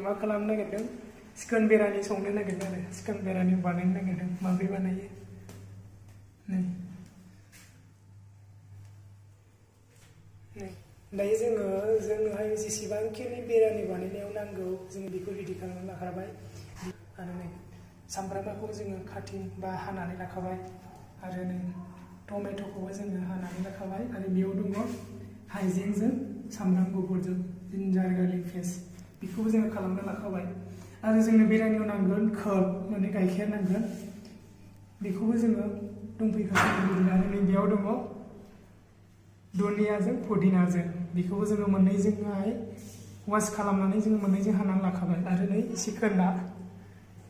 मा खालामनो नागिरदों चिकेन बिरियानि संनो नागिरदों आरो चिकेन बिरियानि बानायनो नागिरदों माबोरै बानायो नै दायो जोङोहाय जेसेबांखिनि बिरियानि बानायनायाव नांगौ जोङो बेखौ रेडि खालामनानै लाखाबाय आरो नै सामब्रामखौ जोङो काटिं बा हानानै लाखाबाय आरो नै टमेट'खौबो जोङो हानानै लाखाबाय आरो बेयाव दङ हाइजेंजों सामब्राम गुफुरजों जिन्जार गार्लिक पेस्ट बेखौबो जोङो खालामना लाखाबाय आरो जोंनो बिरियानियाव नांगोन खोब माने गाइखेर नांगोन बेखौबो जोङो दंफैखायो आरो नै बेयाव दङ दुनियाजों पुदिनाजों बेखौबो जोङो मोननैजोंहाय वाश खालामनानै जोङो मोननैजों हानानै लाखाबाय आरो नै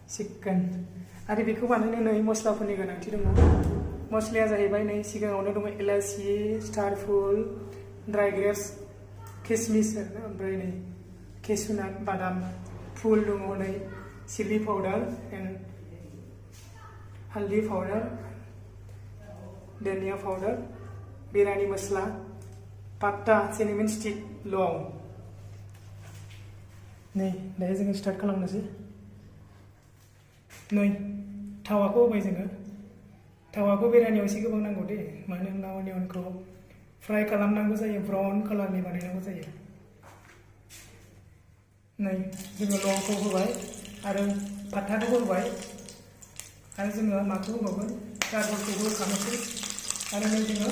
चिकेन आरो बेखौ बानायनो नै मस्लाफोरनि गोनांथि दङ मस्लाया जाहैबाय नै सिगाङावनो दङ इलायचि स्टारफुल ड्राई ग्रेप्स किसमिस ओमफ्राय नै केसुनाट बादाम फुल दङ नै चिलि पाउडार एन्ड हालदि पाउडार धनिया पाउडार बिरियानि मस्ला पाट्टा सिनेमन स्टिक लं नै दायो जोङो स्टार्ट खालामनोसै नै थावाखौ होबाय जोङो थावाखौ बिरियानियाव एसे गोबां नांगौ दे मानो होनब्ला अनियनखौ फ्राय खालामनांगौ जायो ब्राउन कालारनि बानायनांगौ जायो नै जोङो लंखौ होबाय आरो पाट्टाखौबो होबाय आरो जोङो माखौ होबावगोन गाजरखौबो होखानोसै आरो नै जोङो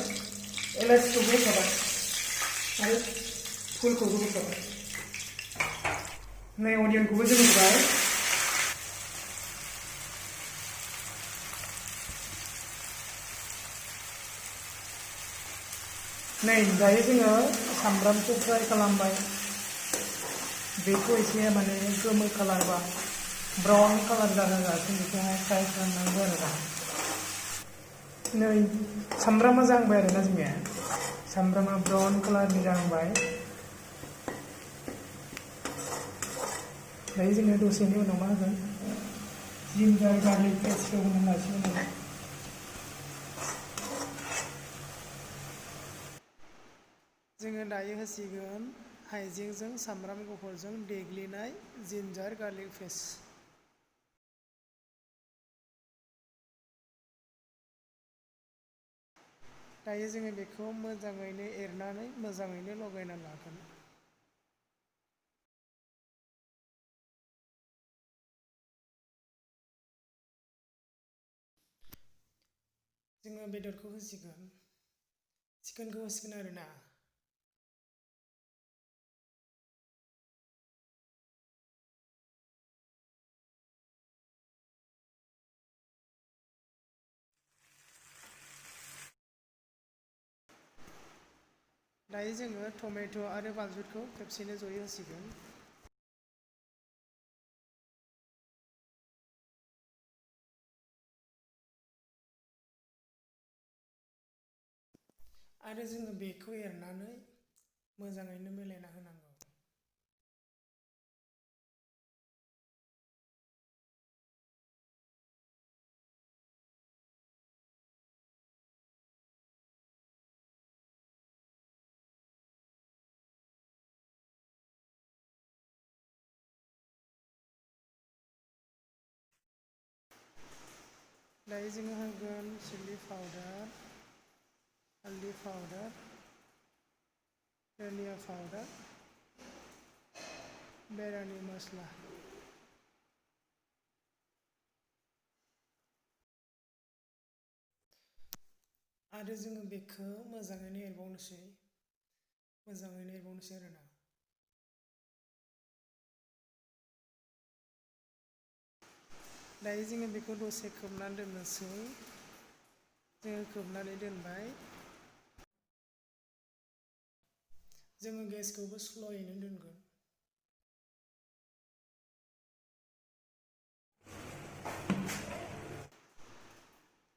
इलायचिखौबो होखाबाय आरो फुलखौबो होखाबाय नै अनियनखौबो जों होबाय नै दायो जोङो सामब्रामखौ फ्राय खालामबाय बेखौ एसे माने गोमो कालार बा ब्राउन कालार जाहोजासिम बेखौहाय फ्राय खालामनांगौ आरो नै सामब्रामा जाहांबाय आरोना जोंनिया सामब्रामा ब्राउन कालारनि जाहांबाय दायो जोङो दसेनि उनाव मा होगोन जिन्जार गार्लिक पेस्टखौ होनानै लासिगोन आरो जोङो दायो होसिगोन हाइजेंजों सामब्राम गुफुरजों देग्लिनाय जिन्जार गार्लिक पेस्ट दायो जोङो बेखौ मोजाङैनो एरनानै मोजाङैनो लगायना लागोन जोङो बेदरखौ होसिगोन चिकेनखौ होसिगोन आरोना दायो जोङो टमेट' आरो बानलुखौ खेबसेनो जयै होसिगोन आरो जोङो बेखौ एरनानै मोजाङैनो मिलायना होनांगौ दायो जोङो होगोन चिलि पाउडार हालदि पाउडार धनिया पाउडार बिरियानि मस्ला आरो जोङो बेखौ मोजाङैनो एरबावनोसै आरोना दायो जोङो बेखौ दसे खोबनानै दोननोसै जोङो खोबनानै दोनबाय जोङो गेसखौबो स्ल'यैनो दोनगोन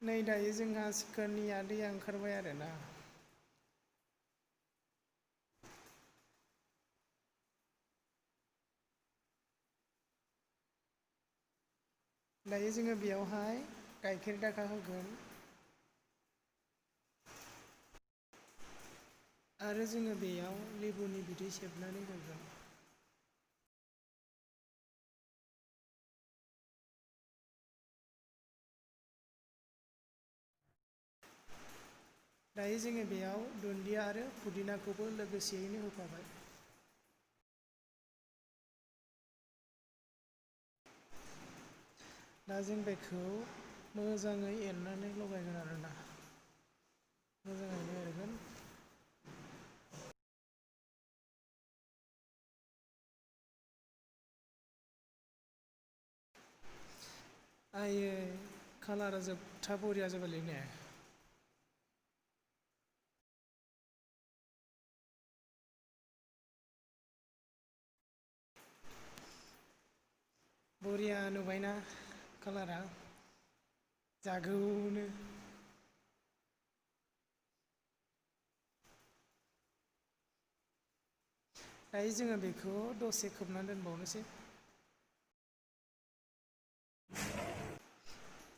नै दायो जोंहा चिकेननिया दैया ओंखारबाय आरोना दायो जोङो बेयावहाय गाइखेर दाखा होगोन आरो जोङो बेयाव लेबुनि बिदै सेबनानै होगोन दायो जोङो बेयाव दुन्दिया आरो पुदिनाखौबो लोगोसेयैनो होफाबाय। दा जों बेखौ मोजाङै एरनानै लगायगोन आरोना, मोजाङैनो एरगोन। आयै कालारा जोबथा बरिया जाबायलै ने। बरिया नुबायना कालारा, जागौनो। दायो जोङो बेखौ दसे खोबनानै दोनबावनोसै।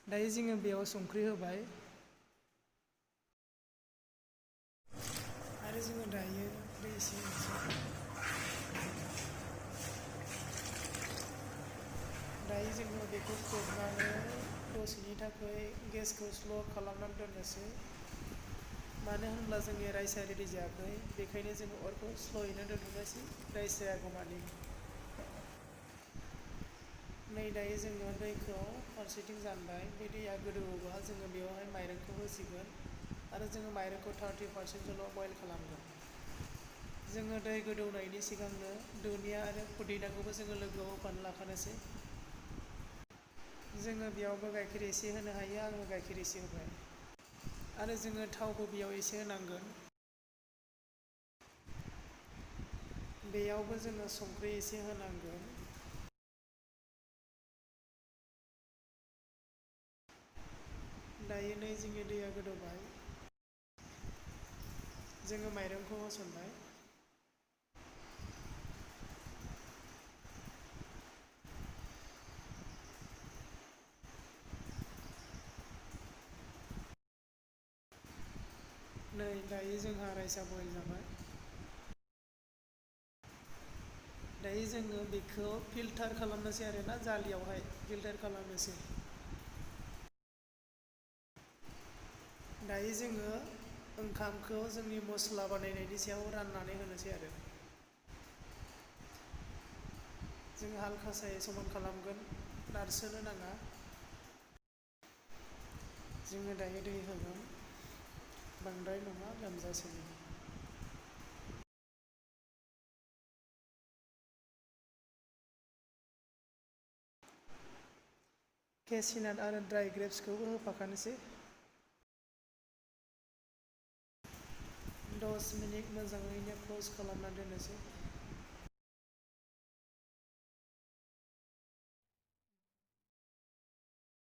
दायो जोङो बेयाव संख्रि होबाय आरो जोङो दायो दै एसे होनोसै। दायो जोङो बेखौ खोबनानै दसेनि थाखाय गेसखौ स्ल' खालामनानै दोननोसै। मानो होनब्ला जोंनि राइसआ रेडि जायाखै, बेखायनो जोङो अरखौ स्ल'यैनो दोनथ'नोसै राइस जायागौमानि। नै दायो जोङो दैखौ फारसेथिं जानबाय, बे दैया गोदौओबा जोङो बेवहाय माइरंखौ होसिगोन आरो जोङो माइरंखौ 30%ल' बयल खालामगोन। जोङो दै गोदौनायनि सिगांनो दुन्दिया आरो पुदिनाखौबो जोङो लोगोआव होफानो लाखानोसै। जोङो बेयावबो गाइखेर एसे होनो हायो, आङो गाइखेर एसे होबाय। आरो जोङो थावबो बेयाव एसे होनांगोन। बेयावबो जोङो संख्रि एसे होनांगोन। दायो नै जोंनि दैया गोदौबाय, जोङो माइरंखौ होसनबाय। नै दायो जोंहा राइसआ बयल जाबाय। दायो जोङो बेखौ फिल्टार खालामनोसै आरोना, जालियावहाय फिल्टार खालामनोसै। दायो जोङो ओंखामखौ जोंनि मस्ला बानायनायनि सायाव राननानै होनोसै आरो। जों हाल्कासायै समान खालामगोन, नारसोनो नाङा। जोङो दायो दै होगोन, बांद्राय नङा लोमजासेनि। केसिनाट आरो ड्राइ ग्रेप्सखौबो होफाखानोसै। 10 मिनिट मोजाङैनो क्लोज खालामना दोननोसै।